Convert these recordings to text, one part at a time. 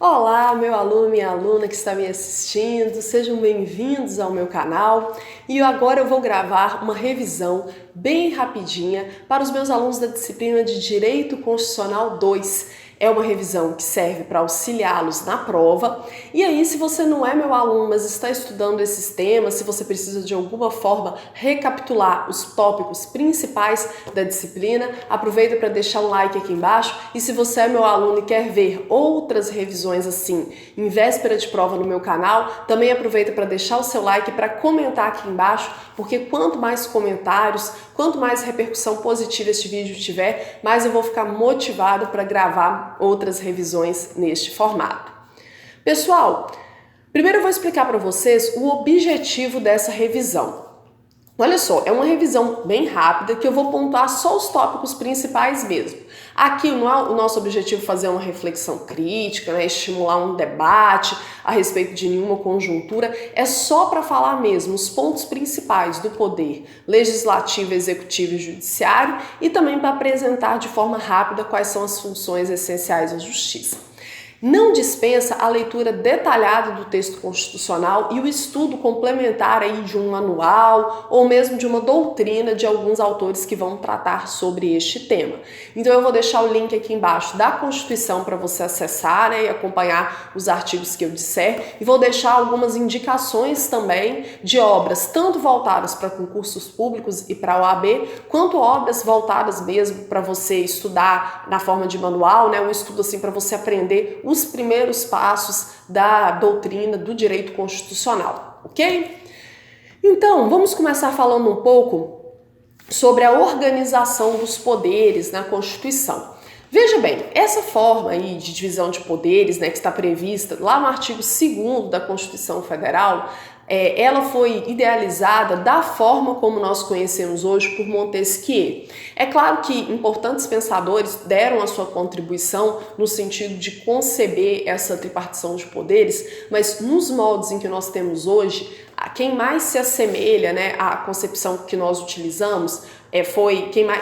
Olá, meu aluno, minha aluna que está me assistindo, sejam bem-vindos ao meu canal e agora eu vou gravar uma revisão bem rapidinha para os meus alunos da disciplina de Direito Constitucional 2. É uma revisão que serve para auxiliá-los na prova. E aí, se você não é meu aluno, mas está estudando esses temas, se você precisa de alguma forma recapitular os tópicos principais da disciplina, aproveita para deixar um like aqui embaixo. E se você é meu aluno e quer ver outras revisões assim, em véspera de prova no meu canal, também aproveita para deixar o seu like e para comentar aqui embaixo, porque quanto mais comentários, quanto mais repercussão positiva este vídeo tiver, mais eu vou ficar motivado para gravar outras revisões neste formato. Pessoal, primeiro eu vou explicar para vocês o objetivo dessa revisão. Olha só, é uma revisão bem rápida que eu vou pontuar só os tópicos principais mesmo. Aqui não é o nosso objetivo fazer uma reflexão crítica, né, estimular um debate a respeito de nenhuma conjuntura, é só para falar mesmo os pontos principais do poder legislativo, executivo e judiciário e também para apresentar de forma rápida quais são as funções essenciais da justiça. Não dispensa a leitura detalhada do texto constitucional e o estudo complementar aí de um manual ou mesmo de uma doutrina de alguns autores que vão tratar sobre este tema. Então eu vou deixar o link aqui embaixo da Constituição para você acessar, né, e acompanhar os artigos que eu disser, e vou deixar algumas indicações também de obras tanto voltadas para concursos públicos e para a OAB, quanto obras voltadas mesmo para você estudar na forma de manual, né, um estudo assim para você aprender os primeiros passos da doutrina do direito constitucional, ok? Então, vamos começar falando um pouco sobre a organização dos poderes na Constituição. Veja bem, essa forma aí de divisão de poderes, né, que está prevista lá no artigo 2º da Constituição Federal, ela foi idealizada da forma como nós conhecemos hoje por Montesquieu. É claro que importantes pensadores deram a sua contribuição no sentido de conceber essa tripartição de poderes, mas nos moldes em que nós temos hoje, quem mais se assemelha, né, à concepção que nós utilizamos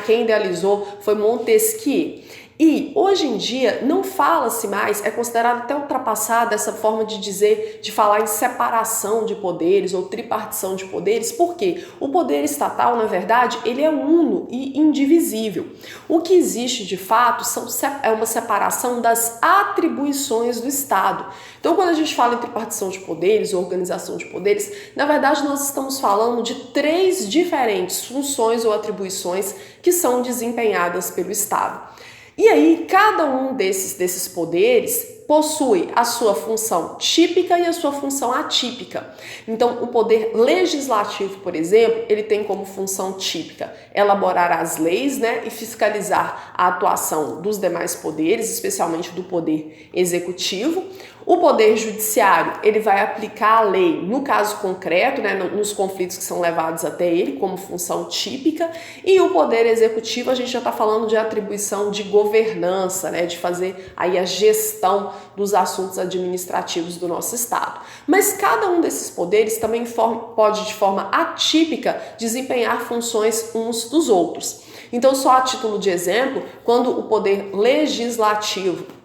quem idealizou foi Montesquieu. E hoje em dia não fala-se mais, é considerado até ultrapassada essa forma de dizer, de falar em separação de poderes ou tripartição de poderes, porque o poder estatal, na verdade, ele é uno e indivisível. O que existe de fato é uma separação das atribuições do Estado. Então, quando a gente fala em tripartição de poderes, organização de poderes, na verdade nós estamos falando de 3 diferentes funções ou atribuições que são desempenhadas pelo Estado. E aí, cada um desses poderes possui a sua função típica e a sua função atípica. Então, o poder legislativo, por exemplo, ele tem como função típica elaborar as leis, né, e fiscalizar a atuação dos demais poderes, especialmente do poder executivo. O poder judiciário, ele vai aplicar a lei no caso concreto, né, nos conflitos que são levados até ele, como função típica. E o poder executivo, a gente já está falando de atribuição de governança, né, de fazer aí a gestão dos assuntos administrativos do nosso Estado. Mas cada um desses poderes também pode, de forma atípica, desempenhar funções uns dos outros. Então, só a título de exemplo, quando o poder legislativo,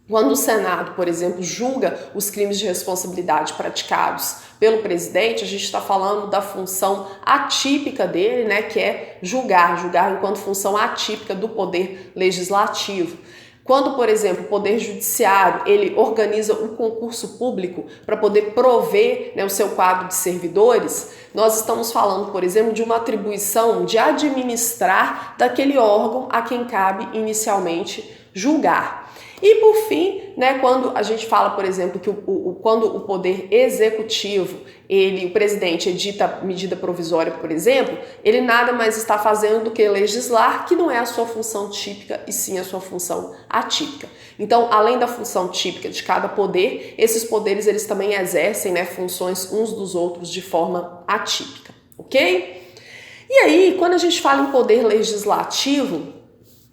quando o Senado, por exemplo, julga os crimes de responsabilidade praticados pelo presidente, a gente está falando da função atípica dele, né, que é julgar enquanto função atípica do poder legislativo. Quando, por exemplo, o Poder Judiciário ele organiza um concurso público para poder prover, né, o seu quadro de servidores, nós estamos falando, por exemplo, de uma atribuição de administrar daquele órgão a quem cabe inicialmente julgar. E por fim, né, quando a gente fala, por exemplo, que quando o poder executivo, o presidente edita medida provisória, por exemplo, ele nada mais está fazendo do que legislar, que não é a sua função típica e sim a sua função atípica. Então, além da função típica de cada poder, esses poderes eles também exercem, né, funções uns dos outros de forma atípica, ok? E aí, quando a gente fala em poder legislativo,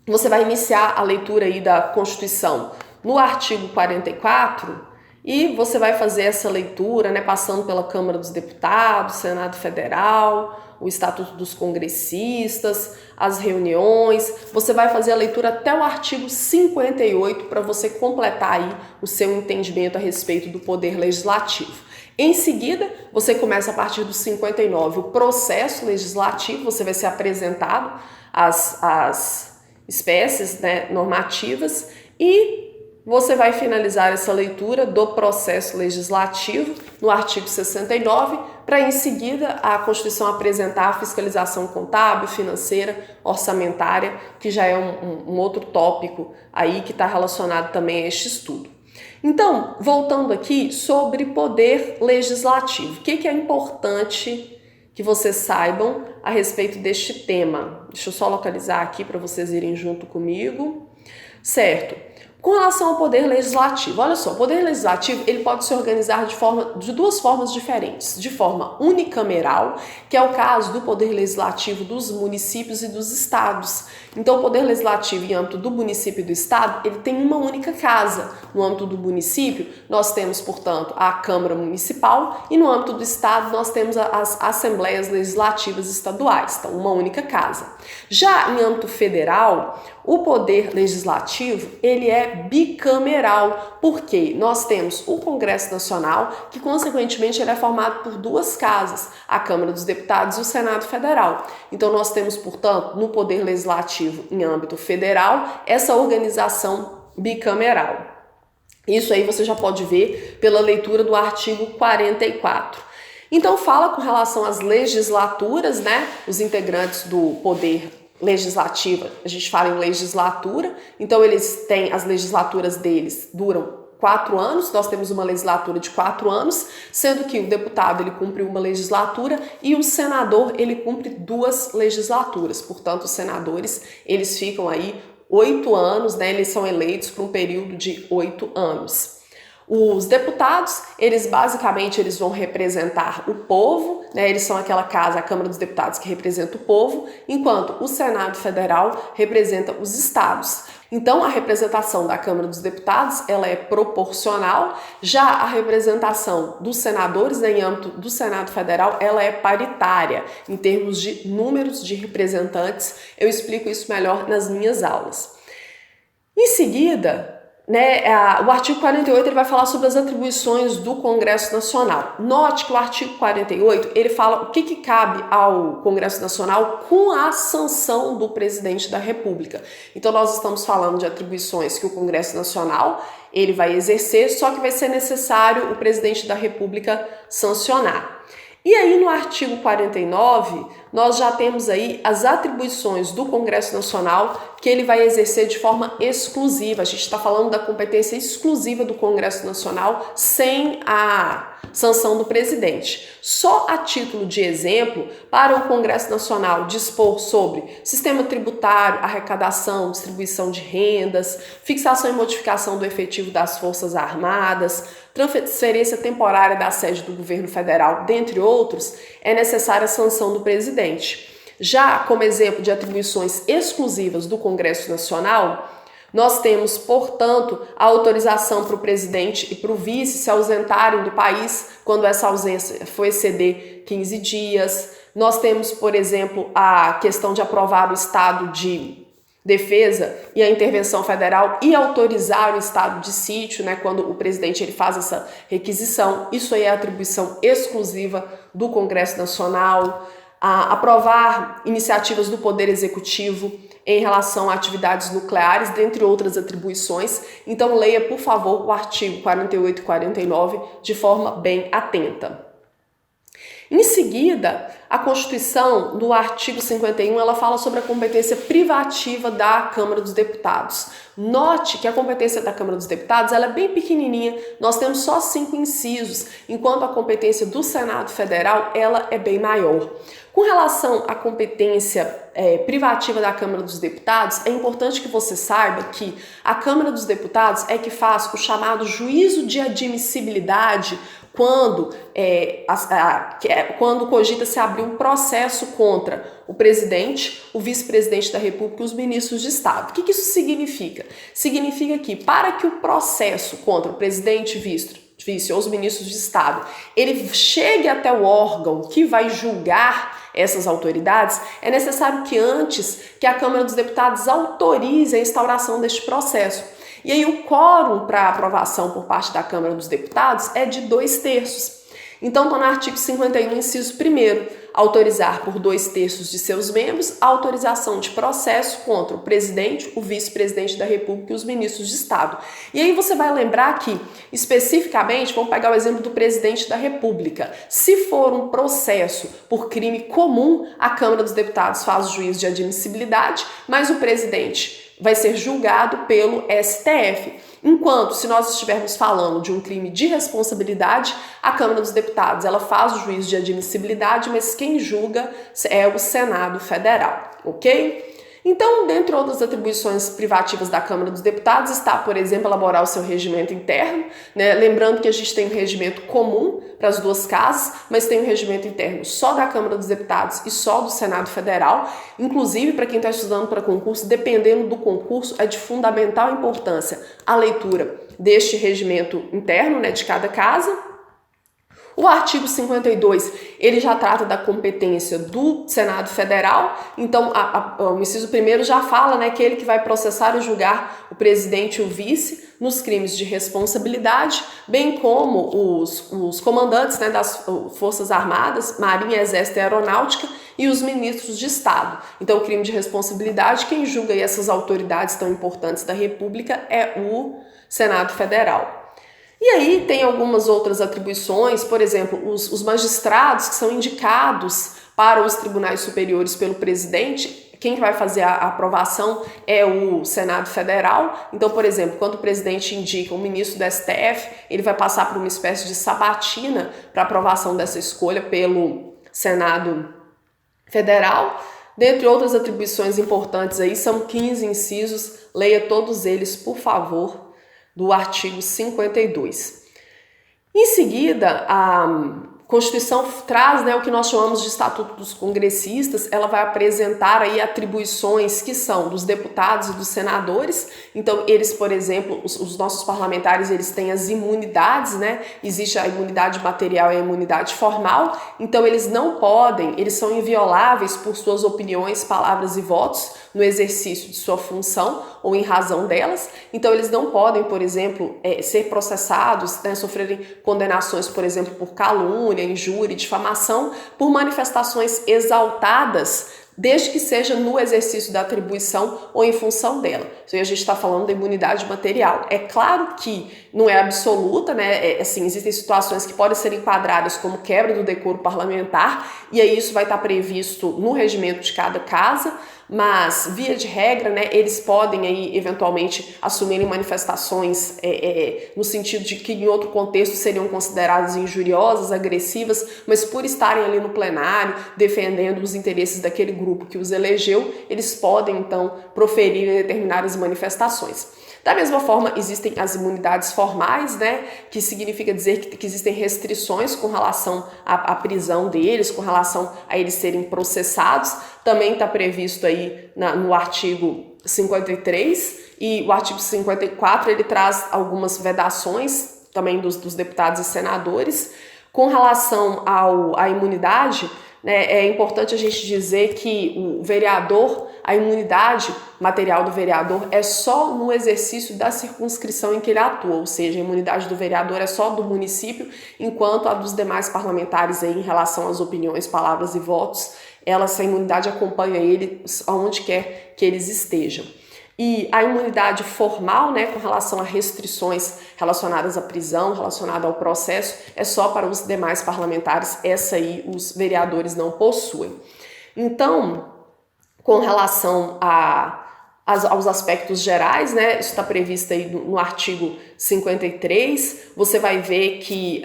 você vai iniciar a leitura aí da Constituição no artigo 44 e você vai fazer essa leitura, né, passando pela Câmara dos Deputados, Senado Federal, o Estatuto dos Congressistas, as reuniões. Você vai fazer a leitura até o artigo 58 para você completar aí o seu entendimento a respeito do poder legislativo. Em seguida, você começa a partir do 59 o processo legislativo, você vai ser apresentado as espécies, né, normativas, e você vai finalizar essa leitura do processo legislativo no artigo 69, para em seguida a Constituição apresentar a fiscalização contábil, financeira, orçamentária, que já é um outro tópico aí que está relacionado também a este estudo. Então, voltando aqui sobre poder legislativo, o que é importante que vocês saibam a respeito deste tema? Deixa eu só localizar aqui para vocês irem junto comigo. Certo. Com relação ao poder legislativo, olha só, o poder legislativo ele pode se organizar de duas formas diferentes. De forma unicameral, que é o caso do poder legislativo dos municípios e dos estados. Então, o poder legislativo em âmbito do município e do estado, ele tem uma única casa. No âmbito do município, nós temos, portanto, a Câmara Municipal, e no âmbito do estado, nós temos as Assembleias Legislativas Estaduais, então uma única casa. Já em âmbito federal, o poder legislativo, ele é bicameral, porque nós temos o Congresso Nacional, que consequentemente ele é formado por duas casas, a Câmara dos Deputados e o Senado Federal. Então nós temos, portanto, no poder legislativo em âmbito federal, essa organização bicameral. Isso aí você já pode ver pela leitura do artigo 44. Então fala com relação às legislaturas, né? Os integrantes do poder legislativo, a gente fala em legislatura, então eles têm, as legislaturas deles duram 4 anos, nós temos uma legislatura de 4 anos, sendo que o deputado ele cumpre uma legislatura e o senador ele cumpre 2 legislaturas, portanto os senadores eles ficam aí 8 anos, né? Eles são eleitos por um período de 8 anos. Os deputados, eles basicamente eles vão representar o povo, né? Eles são aquela casa, a Câmara dos Deputados, que representa o povo, enquanto o Senado Federal representa os estados. Então, a representação da Câmara dos Deputados, ela é proporcional, já a representação dos senadores, né, em âmbito do Senado Federal, ela é paritária, em termos de números de representantes. Eu explico isso melhor nas minhas aulas. Em seguida, né, o artigo 48 ele vai falar sobre as atribuições do Congresso Nacional. Note que o artigo 48 ele fala o que cabe ao Congresso Nacional com a sanção do presidente da República. Então nós estamos falando de atribuições que o Congresso Nacional ele vai exercer, só que vai ser necessário o presidente da República sancionar. E aí no artigo 49, nós já temos aí as atribuições do Congresso Nacional que ele vai exercer de forma exclusiva. A gente está falando da competência exclusiva do Congresso Nacional sem a sanção do presidente. Só a título de exemplo, para o Congresso Nacional dispor sobre sistema tributário, arrecadação, distribuição de rendas, fixação e modificação do efetivo das Forças Armadas, transferência temporária da sede do governo federal, dentre outros, é necessária a sanção do presidente. Já como exemplo de atribuições exclusivas do Congresso Nacional, nós temos, portanto, a autorização para o presidente e para o vice se ausentarem do país quando essa ausência for exceder 15 dias. Nós temos, por exemplo, a questão de aprovar o estado de defesa e a intervenção federal e autorizar o estado de sítio, né, quando o presidente ele faz essa requisição. Isso aí é atribuição exclusiva do Congresso Nacional. Aprovar iniciativas do Poder Executivo em relação a atividades nucleares, dentre outras atribuições. Então leia, por favor, o artigo 48 e 49 de forma bem atenta. Em seguida, a Constituição, no artigo 51, ela fala sobre a competência privativa da Câmara dos Deputados. Note que a competência da Câmara dos Deputados ela é bem pequenininha, nós temos só 5 incisos, enquanto a competência do Senado Federal ela é bem maior. Com relação à competência privativa da Câmara dos Deputados, é importante que você saiba que a Câmara dos Deputados é que faz o chamado juízo de admissibilidade quando cogita-se abrir um processo contra o presidente, o vice-presidente da República e os ministros de Estado. O que isso significa? Significa que para que o processo contra o presidente, vice ou os ministros de Estado, ele chegue até o órgão que vai julgar essas autoridades, é necessário que antes que a Câmara dos Deputados autorize a instauração deste processo. E aí o quórum para aprovação por parte da Câmara dos Deputados é de 2/3. Então, está no artigo 51, inciso 1º, autorizar por 2/3 de seus membros a autorização de processo contra o presidente, o vice-presidente da República e os ministros de Estado. E aí você vai lembrar que, especificamente, vamos pegar o exemplo do presidente da República. Se for um processo por crime comum, a Câmara dos Deputados faz o juízo de admissibilidade, mas o presidente vai ser julgado pelo STF. Enquanto, se nós estivermos falando de um crime de responsabilidade, a Câmara dos Deputados ela faz o juízo de admissibilidade, mas quem julga é o Senado Federal, ok? Então, dentre outras atribuições privativas da Câmara dos Deputados está, por exemplo, elaborar o seu regimento interno, né? Lembrando que a gente tem um regimento comum para as duas casas, mas tem um regimento interno só da Câmara dos Deputados e só do Senado Federal. Inclusive, para quem está estudando para concurso, dependendo do concurso, é de fundamental importância a leitura deste regimento interno, né, de cada casa. O artigo 52, ele já trata da competência do Senado Federal, então o inciso 1º já fala, né, que ele que vai processar e julgar o presidente e o vice nos crimes de responsabilidade, bem como os comandantes, né, das Forças Armadas, Marinha, Exército e Aeronáutica e os ministros de Estado. Então, o crime de responsabilidade, quem julga aí essas autoridades tão importantes da República é o Senado Federal. E aí tem algumas outras atribuições, por exemplo, os magistrados que são indicados para os tribunais superiores pelo presidente, quem vai fazer a aprovação é o Senado Federal. Então, por exemplo, quando o presidente indica um ministro do STF, ele vai passar por uma espécie de sabatina para aprovação dessa escolha pelo Senado Federal. Dentre outras atribuições importantes aí, são 15 incisos, leia todos eles, por favor, do artigo 52. Em seguida, a Constituição traz, né, o que nós chamamos de Estatuto dos Congressistas. Ela vai apresentar aí atribuições que são dos deputados e dos senadores. Então, eles, por exemplo, os nossos parlamentares, eles têm as imunidades, né? Existe a imunidade material e a imunidade formal. Então, eles não podem, eles são invioláveis por suas opiniões, palavras e votos no exercício de sua função ou em razão delas. Então, eles não podem, por exemplo, ser processados, né, sofrerem condenações, por exemplo, por calúnia, injúria e difamação, por manifestações exaltadas, desde que seja no exercício da atribuição ou em função dela. Então, a gente está falando da imunidade material. É claro que não é absoluta, né? Assim, existem situações que podem ser enquadradas como quebra do decoro parlamentar, e aí isso vai estar previsto no regimento de cada casa, mas, via de regra, né, eles podem aí, eventualmente, assumirem manifestações no sentido de que, em outro contexto, seriam consideradas injuriosas, agressivas, mas por estarem ali no plenário, defendendo os interesses daquele grupo que os elegeu, eles podem, então, proferir determinadas manifestações. Da mesma forma, existem as imunidades formais, né, que significa dizer que existem restrições com relação à prisão deles, com relação a eles serem processados. Também está previsto aí no artigo 53, e o artigo 54 ele traz algumas vedações também dos deputados e senadores. Com relação à imunidade, né, é importante a gente dizer que o vereador, a imunidade material do vereador é só no exercício da circunscrição em que ele atua, ou seja, a imunidade do vereador é só do município, enquanto a dos demais parlamentares aí, em relação às opiniões, palavras e votos, essa imunidade acompanha ele aonde quer que eles estejam. E a imunidade formal, né, com relação a restrições relacionadas à prisão, relacionada ao processo, é só para os demais parlamentares, essa aí os vereadores não possuem. Então, com relação aos aspectos gerais, né, isso está previsto aí no artigo 53, você vai ver que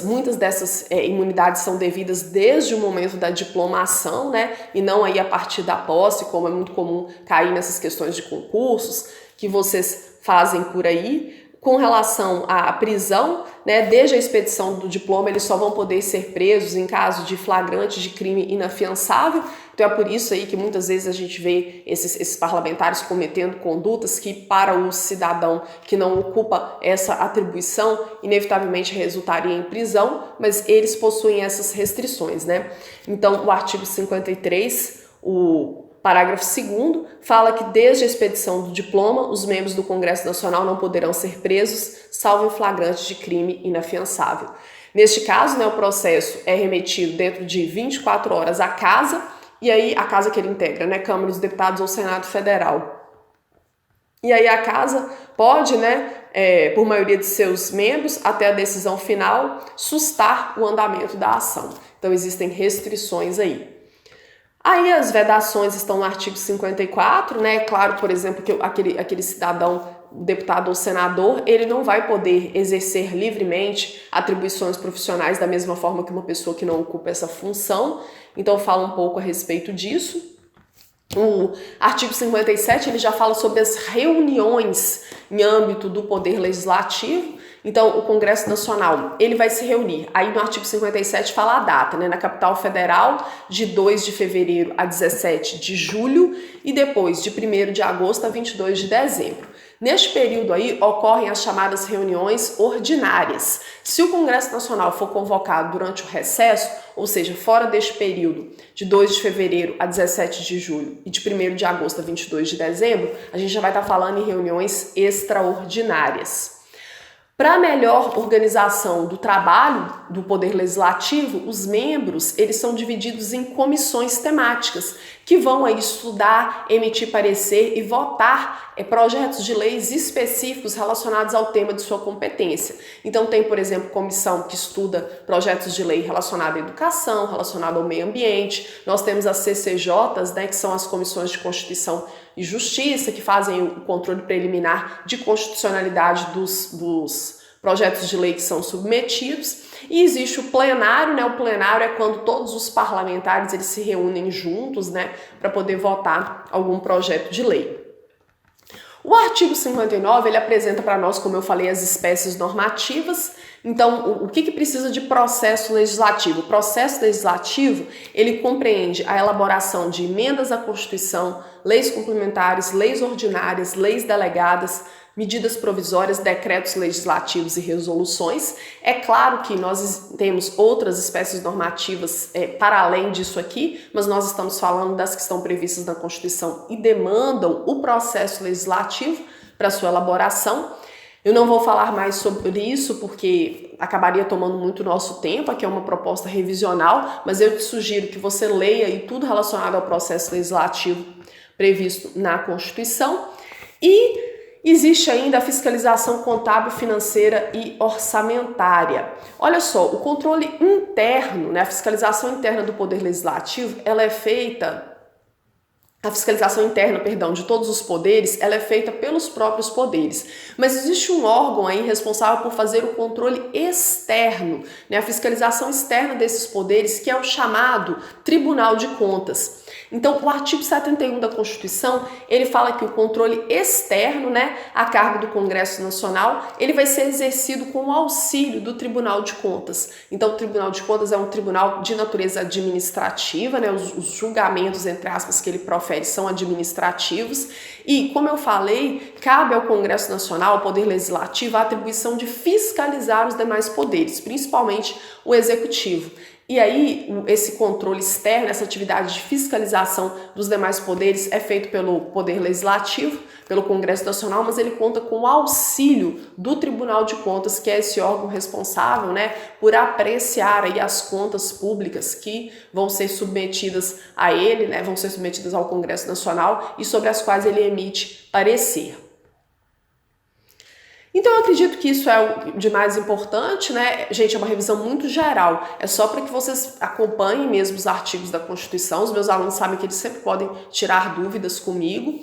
muitas dessas imunidades são devidas desde o momento da diplomação, né, e não aí a partir da posse, como é muito comum cair nessas questões de concursos que vocês fazem por aí. Com relação à prisão, né, desde a expedição do diploma, eles só vão poder ser presos em caso de flagrante de crime inafiançável. Então é por isso aí que muitas vezes a gente vê esses parlamentares cometendo condutas que para o cidadão que não ocupa essa atribuição, inevitavelmente resultaria em prisão, mas eles possuem essas restrições, né? Então o artigo 53, o parágrafo 2º, fala que desde a expedição do diploma, os membros do Congresso Nacional não poderão ser presos, salvo em flagrante de crime inafiançável. Neste caso, né, o processo é remetido dentro de 24 horas à casa, e aí a casa que ele integra, né, Câmara dos Deputados ou Senado Federal. E aí a casa pode, né, por maioria de seus membros, até a decisão final, sustar o andamento da ação. Então existem restrições aí. Aí as vedações estão no artigo 54, né? Claro, por exemplo, que aquele cidadão, deputado ou senador, ele não vai poder exercer livremente atribuições profissionais da mesma forma que uma pessoa que não ocupa essa função. Então fala um pouco a respeito disso. O artigo 57, ele já fala sobre as reuniões em âmbito do Poder Legislativo. Então, o Congresso Nacional, ele vai se reunir. Aí no artigo 57 fala a data, né? Na capital federal, de 2 de fevereiro a 17 de julho e depois de 1º de agosto a 22 de dezembro. Neste período aí ocorrem as chamadas reuniões ordinárias. Se o Congresso Nacional for convocado durante o recesso, ou seja, fora deste período de 2 de fevereiro a 17 de julho e de 1º de agosto a 22 de dezembro, a gente já vai estar falando em reuniões extraordinárias. Para a melhor organização do trabalho do Poder Legislativo, os membros eles são divididos em comissões temáticas que vão aí estudar, emitir parecer e votar projetos de leis específicos relacionados ao tema de sua competência. Então tem, por exemplo, comissão que estuda projetos de lei relacionados à educação, relacionados ao meio ambiente. Nós temos as CCJs, né, que são as comissões de Constituição e Justiça, que fazem o controle preliminar de constitucionalidade dos projetos de lei que são submetidos. E existe o plenário, né? O plenário é quando todos os parlamentares eles se reúnem juntos, né, para poder votar algum projeto de lei. O artigo 59, ele apresenta para nós, como eu falei, as espécies normativas. Então, o que precisa de processo legislativo? O processo legislativo, ele compreende a elaboração de emendas à Constituição, leis complementares, leis ordinárias, leis delegadas, medidas provisórias, decretos legislativos e resoluções. É claro que nós temos outras espécies normativas para além disso aqui, mas nós estamos falando das que estão previstas na Constituição e demandam o processo legislativo para sua elaboração. Eu não vou falar mais sobre isso porque acabaria tomando muito nosso tempo, aqui é uma proposta revisional, mas eu te sugiro que você leia aí tudo relacionado ao processo legislativo previsto na Constituição. E existe ainda a fiscalização contábil, financeira e orçamentária. Olha só, o controle interno, né, a fiscalização interna do Poder Legislativo, ela é feita, a fiscalização interna, de todos os poderes, ela é feita pelos próprios poderes. Mas existe um órgão aí responsável por fazer o controle externo, né, a fiscalização externa desses poderes, que é o chamado Tribunal de Contas. Então, o artigo 71 da Constituição, ele fala que o controle externo, né, a cargo do Congresso Nacional, ele vai ser exercido com o auxílio do Tribunal de Contas. Então, o Tribunal de Contas é um tribunal de natureza administrativa, né, os julgamentos, entre aspas, que ele profere são administrativos. E, como eu falei, cabe ao Congresso Nacional, ao Poder Legislativo, a atribuição de fiscalizar os demais poderes, principalmente o Executivo. E aí, esse controle externo, essa atividade de fiscalização dos demais poderes é feito pelo Poder Legislativo, pelo Congresso Nacional, mas ele conta com o auxílio do Tribunal de Contas, que é esse órgão responsável, né, por apreciar aí as contas públicas que vão ser submetidas a ele, né, vão ser submetidas ao Congresso Nacional e sobre as quais ele emite parecer. Então eu acredito que isso é o de mais importante, né? Gente, é uma revisão muito geral. É só para que vocês acompanhem mesmo os artigos da Constituição. Os meus alunos sabem que eles sempre podem tirar dúvidas comigo.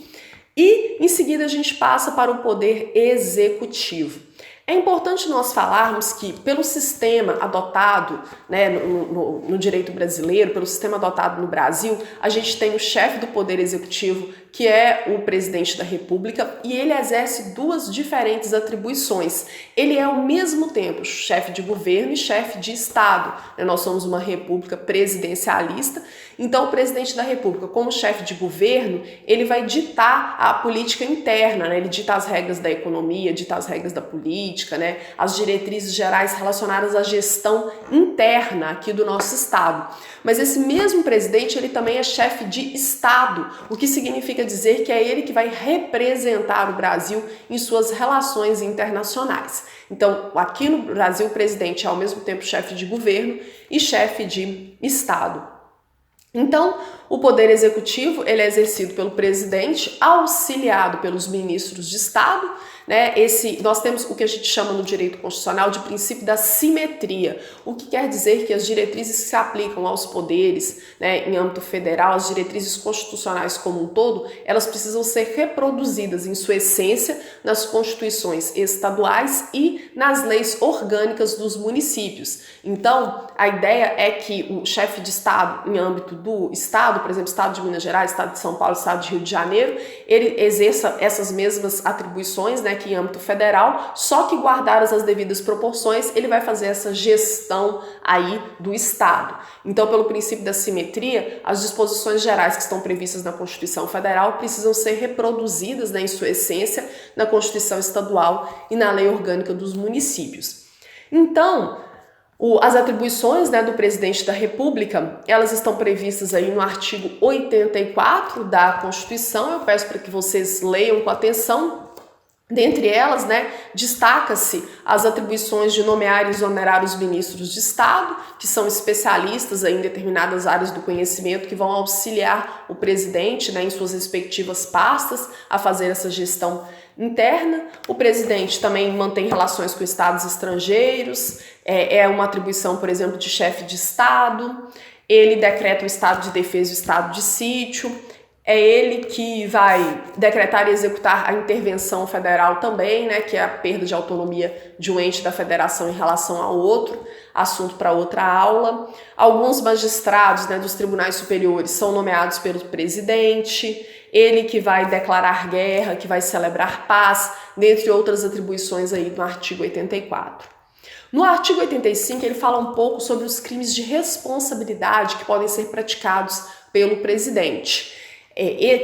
E em seguida a gente passa para o Poder Executivo. É importante nós falarmos que pelo sistema adotado, né, no direito brasileiro, pelo sistema adotado no Brasil, a gente tem o chefe do Poder Executivo, que é o presidente da República, e ele exerce duas diferentes atribuições. Ele é ao mesmo tempo chefe de governo e chefe de Estado. Nós somos uma república presidencialista, então o presidente da República, como chefe de governo, ele vai ditar a política interna, né? Ele dita as regras da economia, dita as regras da política, né? As diretrizes gerais relacionadas à gestão interna aqui do nosso Estado. Mas esse mesmo presidente, ele também é chefe de Estado, o que significa dizer que é ele que vai representar o Brasil em suas relações internacionais. Então, aqui no Brasil, o presidente é ao mesmo tempo chefe de governo e chefe de Estado. Então, o poder executivo ele é exercido pelo presidente, auxiliado pelos ministros de Estado, né? Nós temos o que a gente chama no direito constitucional de princípio da simetria, o que quer dizer que as diretrizes que se aplicam aos poderes, né, em âmbito federal, as diretrizes constitucionais como um todo, elas precisam ser reproduzidas em sua essência nas constituições estaduais e nas leis orgânicas dos municípios. Então, a ideia é que o chefe de Estado, em âmbito do Estado, por exemplo, Estado de Minas Gerais, Estado de São Paulo, Estado de Rio de Janeiro, ele exerça essas mesmas atribuições, né, que em âmbito federal, só que guardadas as devidas proporções, ele vai fazer essa gestão aí do Estado. Então, pelo princípio da simetria, as disposições gerais que estão previstas na Constituição Federal precisam ser reproduzidas, né, em sua essência na Constituição Estadual e na Lei Orgânica dos Municípios. Então, as atribuições, né, do presidente da República, elas estão previstas aí no artigo 84 da Constituição. Eu peço para que vocês leiam com atenção. Dentre elas, né, destaca-se as atribuições de nomear e exonerar os ministros de Estado, que são especialistas em determinadas áreas do conhecimento que vão auxiliar o presidente, né, em suas respectivas pastas a fazer essa gestão interna. O presidente também mantém relações com estados estrangeiros, é uma atribuição, por exemplo, de chefe de Estado. Ele decreta o estado de defesa e o estado de sítio. É ele que vai decretar e executar a intervenção federal também, né, que é a perda de autonomia de um ente da federação em relação ao outro, assunto para outra aula. Alguns magistrados, né, dos tribunais superiores são nomeados pelo presidente, ele que vai declarar guerra, que vai celebrar paz, dentre outras atribuições aí no artigo 84. No artigo 85, ele fala um pouco sobre os crimes de responsabilidade que podem ser praticados pelo presidente.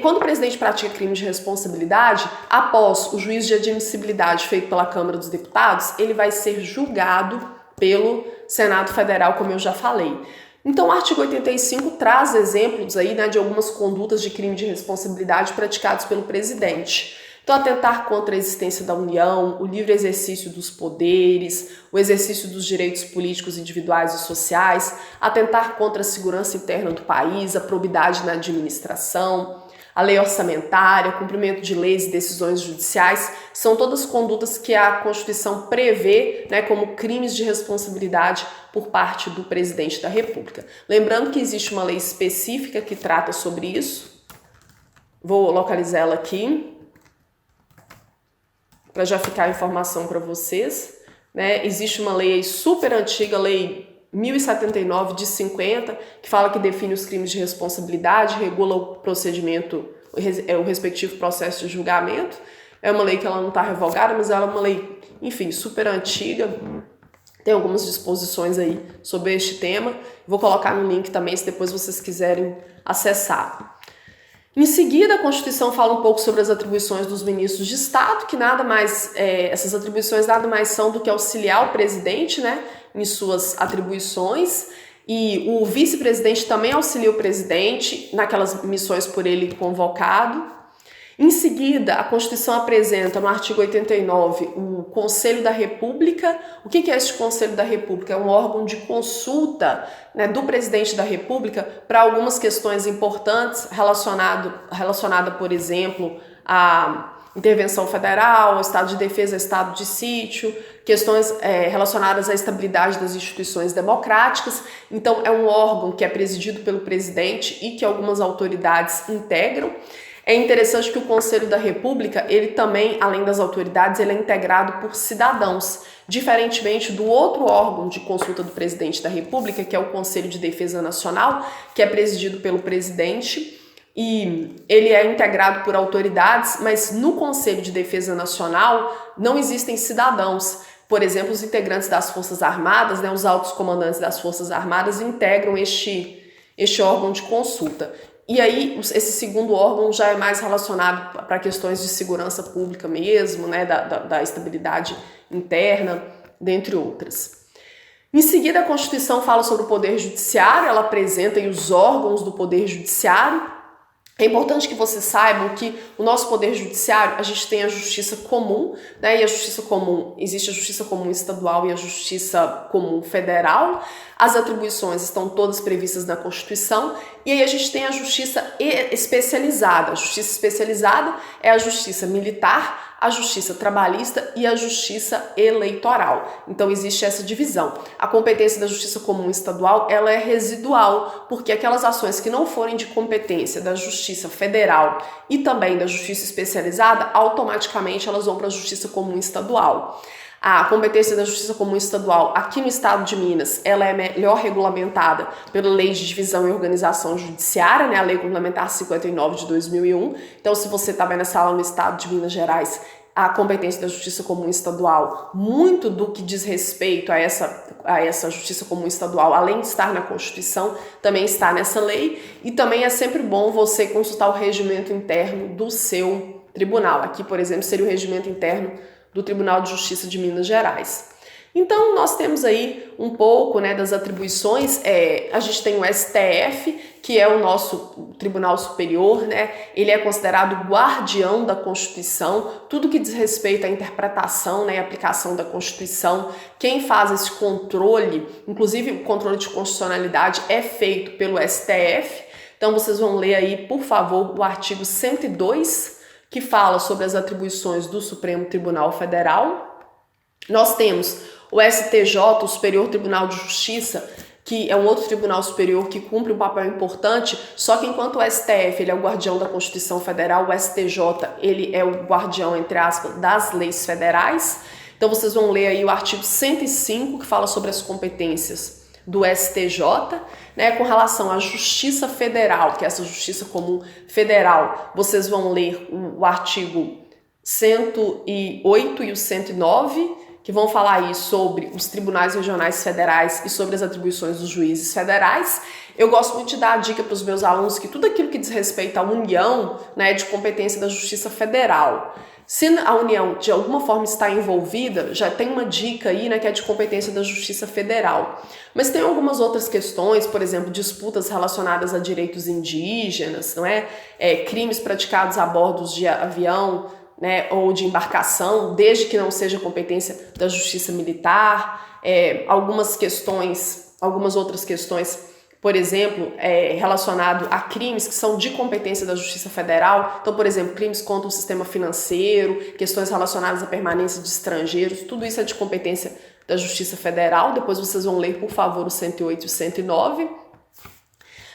Quando o presidente pratica crime de responsabilidade, após o juízo de admissibilidade feito pela Câmara dos Deputados, ele vai ser julgado pelo Senado Federal, como eu já falei. Então, o artigo 85 traz exemplos aí, né, de algumas condutas de crime de responsabilidade praticados pelo presidente. Então, atentar contra a existência da União, o livre exercício dos poderes, o exercício dos direitos políticos individuais e sociais, atentar contra a segurança interna do país, a probidade na administração, a lei orçamentária, cumprimento de leis e decisões judiciais, são todas condutas que a Constituição prevê, né, como crimes de responsabilidade por parte do presidente da República. Lembrando que existe uma lei específica que trata sobre isso. Vou localizar ela aqui, para já ficar a informação para vocês, né? Existe uma lei super antiga, lei 1079 de 50, que fala que define os crimes de responsabilidade, regula o procedimento, o respectivo processo de julgamento. É uma lei que ela não está revogada, mas ela é uma lei, enfim, super antiga. Tem algumas disposições aí sobre este tema. Vou colocar no link também, se depois vocês quiserem acessar. Em seguida, a Constituição fala um pouco sobre as atribuições dos ministros de Estado, que nada mais, essas atribuições nada mais são do que auxiliar o presidente, né, em suas atribuições, e o vice-presidente também auxilia o presidente naquelas missões por ele convocado. Em seguida, a Constituição apresenta no artigo 89 o Conselho da República. O que é este Conselho da República? É um órgão de consulta, né, do presidente da República para algumas questões importantes relacionada, por exemplo, à intervenção federal, ao estado de defesa, ao estado de sítio, questões relacionadas à estabilidade das instituições democráticas. Então, é um órgão que é presidido pelo presidente e que algumas autoridades integram. É interessante que o Conselho da República, ele também, além das autoridades, ele é integrado por cidadãos, diferentemente do outro órgão de consulta do presidente da República, que é o Conselho de Defesa Nacional, que é presidido pelo presidente. e ele é integrado por autoridades, mas no Conselho de Defesa Nacional não existem cidadãos. Por exemplo, os integrantes das Forças Armadas, né, os altos comandantes das Forças Armadas integram este órgão de consulta. E aí, esse segundo órgão já é mais relacionado para questões de segurança pública mesmo, né, da estabilidade interna, dentre outras. Em seguida, a Constituição fala sobre o Poder Judiciário, ela apresenta aí os órgãos do Poder Judiciário. É importante que vocês saibam que o nosso Poder Judiciário, a gente tem a Justiça Comum, né? E a Justiça Comum, existe a Justiça Comum Estadual e a Justiça Comum Federal. As atribuições estão todas previstas na Constituição. E aí a gente tem a Justiça Especializada. A Justiça Especializada é a Justiça Militar, a Justiça Trabalhista e a Justiça Eleitoral. Então existe essa divisão. A competência da Justiça Comum Estadual, ela é residual, porque aquelas ações que não forem de competência da Justiça Federal e também da Justiça Especializada, automaticamente elas vão para a Justiça Comum Estadual. A competência da Justiça Comum Estadual aqui no estado de Minas, ela é melhor regulamentada pela Lei de Divisão e Organização Judiciária, né, a Lei Complementar 59 de 2001. Então, se você está vendo essa aula no estado de Minas Gerais, a competência da Justiça Comum Estadual, muito do que diz respeito a essa Justiça Comum Estadual, além de estar na Constituição, também está nessa lei. E também é sempre bom você consultar o regimento interno do seu tribunal. Aqui, por exemplo, seria o regimento interno do Tribunal de Justiça de Minas Gerais. Então, nós temos aí um pouco, né, das atribuições. A gente tem o STF, que é o nosso Tribunal Superior, né? Ele é considerado guardião da Constituição, tudo que diz respeito à interpretação, né, e aplicação da Constituição. Quem faz esse controle, inclusive o controle de constitucionalidade, é feito pelo STF. Então, vocês vão ler aí, por favor, o artigo 102, que fala sobre as atribuições do Supremo Tribunal Federal. Nós temos o STJ, o Superior Tribunal de Justiça, que é um outro tribunal superior que cumpre um papel importante, só que enquanto o STF ele é o guardião da Constituição Federal, o STJ ele é o guardião, entre aspas, das leis federais. Então vocês vão ler aí o artigo 105, que fala sobre as competências do STJ, né, com relação à Justiça Federal, que é essa Justiça Comum Federal. Vocês vão ler o artigo 108 e o 109, que vão falar aí sobre os tribunais regionais federais e sobre as atribuições dos juízes federais. Eu gosto muito de dar a dica para os meus alunos que tudo aquilo que diz respeito à União, né, é de competência da Justiça Federal. Se a União de alguma forma está envolvida, já tem uma dica aí, né, que é de competência da Justiça Federal. Mas tem algumas outras questões, por exemplo, disputas relacionadas a direitos indígenas, não é? Crimes praticados a bordo de avião, né, ou de embarcação, desde que não seja competência da Justiça Militar. Algumas outras questões, por exemplo, relacionado a crimes que são de competência da Justiça Federal. Então, por exemplo, crimes contra o sistema financeiro, questões relacionadas à permanência de estrangeiros, tudo isso é de competência da Justiça Federal. Depois vocês vão ler, por favor, o 108 e o 109.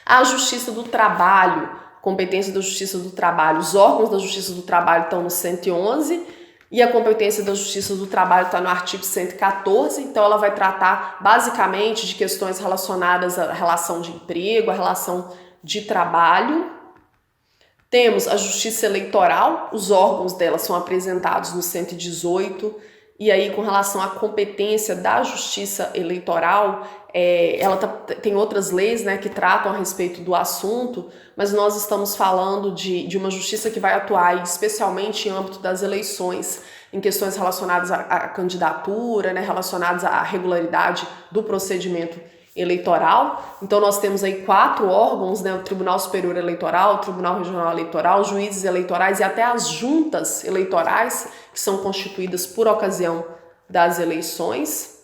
A Justiça do Trabalho, competência da Justiça do Trabalho. Os órgãos da Justiça do Trabalho estão no 111, e a competência da Justiça do Trabalho está no artigo 114, então ela vai tratar basicamente de questões relacionadas à relação de emprego, à relação de trabalho. Temos a Justiça Eleitoral, os órgãos dela são apresentados no 118, e aí com relação à competência da Justiça Eleitoral, ela tem outras leis, né, que tratam a respeito do assunto, mas nós estamos falando de uma justiça que vai atuar especialmente em âmbito das eleições, em questões relacionadas à candidatura, né, relacionadas à regularidade do procedimento eleitoral. Então nós temos aí 4 órgãos, né, o Tribunal Superior Eleitoral, o Tribunal Regional Eleitoral, juízes eleitorais e até as juntas eleitorais, que são constituídas por ocasião das eleições.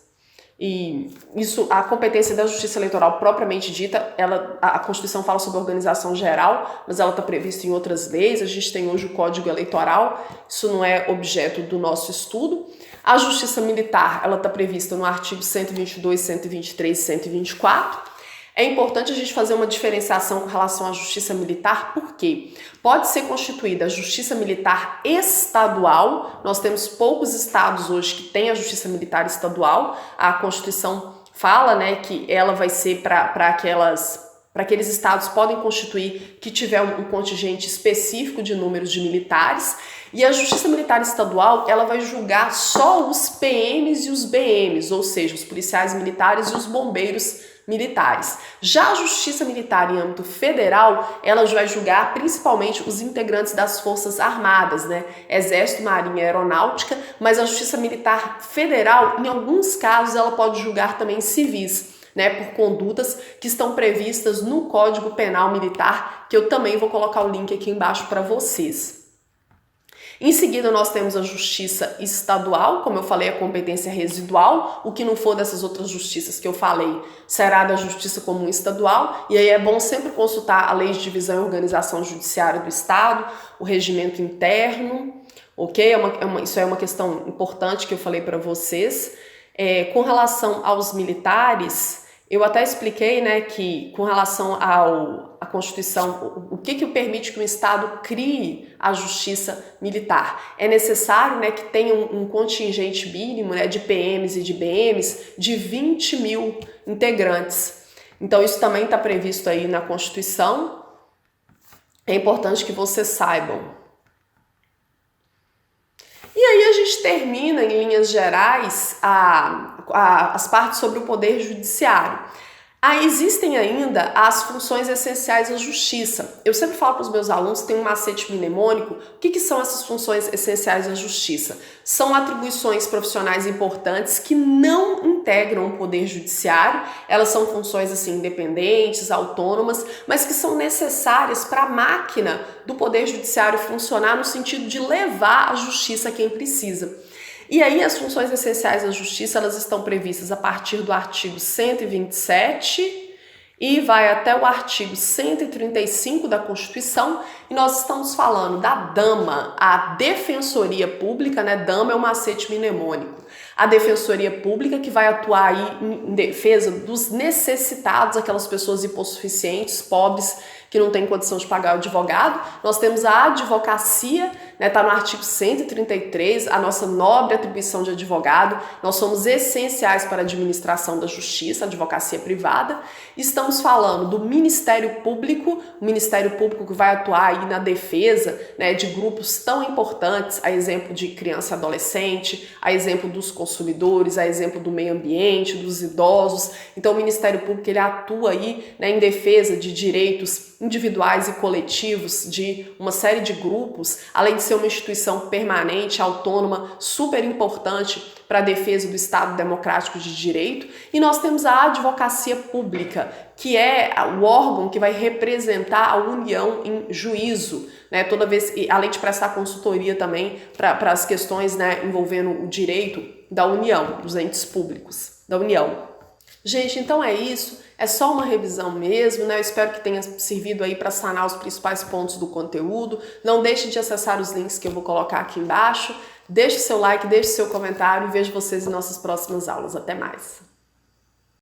E isso, a competência da Justiça Eleitoral propriamente dita, a Constituição fala sobre a organização geral, mas ela está prevista em outras leis. A gente tem hoje o Código Eleitoral, isso não é objeto do nosso estudo. A Justiça Militar, ela está prevista no artigo 122, 123 e 124. É importante a gente fazer uma diferenciação com relação à Justiça Militar, porque pode ser constituída a Justiça Militar estadual. Nós temos poucos estados hoje que têm a Justiça Militar estadual. A Constituição fala, né, que ela vai ser para para aqueles estados podem constituir que tiver um contingente específico de números de militares, e a Justiça Militar Estadual ela vai julgar só os PMs e os BMs, ou seja, os policiais militares e os bombeiros militares. Já a Justiça Militar em âmbito federal, ela vai julgar principalmente os integrantes das Forças Armadas, né? Exército, Marinha e Aeronáutica, mas a Justiça Militar Federal, em alguns casos, ela pode julgar também civis, né, por condutas que estão previstas no Código Penal Militar, que eu também vou colocar o link aqui embaixo para vocês. Em seguida, nós temos a Justiça Estadual, como eu falei, a competência residual. O que não for dessas outras justiças que eu falei será da Justiça Comum Estadual, e aí é bom sempre consultar a Lei de Divisão e Organização Judiciária do Estado, o regimento interno, ok? Isso é uma questão importante que eu falei para vocês. Com relação aos militares, eu até expliquei, né, que com relação à Constituição, o que permite que o Estado crie a justiça militar? É necessário, né, que tenha um contingente mínimo, né, de PMs e de BMs de 20 mil integrantes. Então isso também está previsto aí na Constituição. É importante que vocês saibam. E aí a gente termina, em linhas gerais, as partes sobre o Poder Judiciário. Aí existem ainda as funções essenciais da justiça. Eu sempre falo para os meus alunos que tem um macete mnemônico. O que são essas funções essenciais da justiça? São atribuições profissionais importantes que não integram o Poder Judiciário. Elas são funções assim independentes, autônomas, mas que são necessárias para a máquina do Poder Judiciário funcionar no sentido de levar a justiça a quem precisa. E aí as funções essenciais da justiça, elas estão previstas a partir do artigo 127 e vai até o artigo 135 da Constituição, e nós estamos falando da DAMA, a Defensoria Pública, né? DAMA é um macete mnemônico. A Defensoria Pública, que vai atuar aí em defesa dos necessitados, aquelas pessoas hipossuficientes, pobres, que não têm condição de pagar o advogado. Nós temos a advocacia, né, tá no artigo 133, a nossa nobre atribuição de advogado. Nós somos essenciais para a administração da justiça, a advocacia privada. Estamos falando do Ministério Público, o Ministério Público que vai atuar aí na defesa, né, de grupos tão importantes, a exemplo de criança e adolescente, a exemplo dos consumidores, a exemplo do meio ambiente, dos idosos. Então o Ministério Público ele atua aí, né, em defesa de direitos individuais e coletivos de uma série de grupos, além de ser uma instituição permanente, autônoma, super importante para a defesa do Estado democrático de direito. E nós temos a advocacia pública, que é o órgão que vai representar a União em juízo, né? Toda vez, além de prestar consultoria também para as questões, né, envolvendo o direito da União, dos entes públicos da União. Gente, então é isso. É só uma revisão mesmo, né? Eu espero que tenha servido aí para sanar os principais pontos do conteúdo. Não deixe de acessar os links que eu vou colocar aqui embaixo. Deixe seu like, deixe seu comentário e vejo vocês em nossas próximas aulas. Até mais!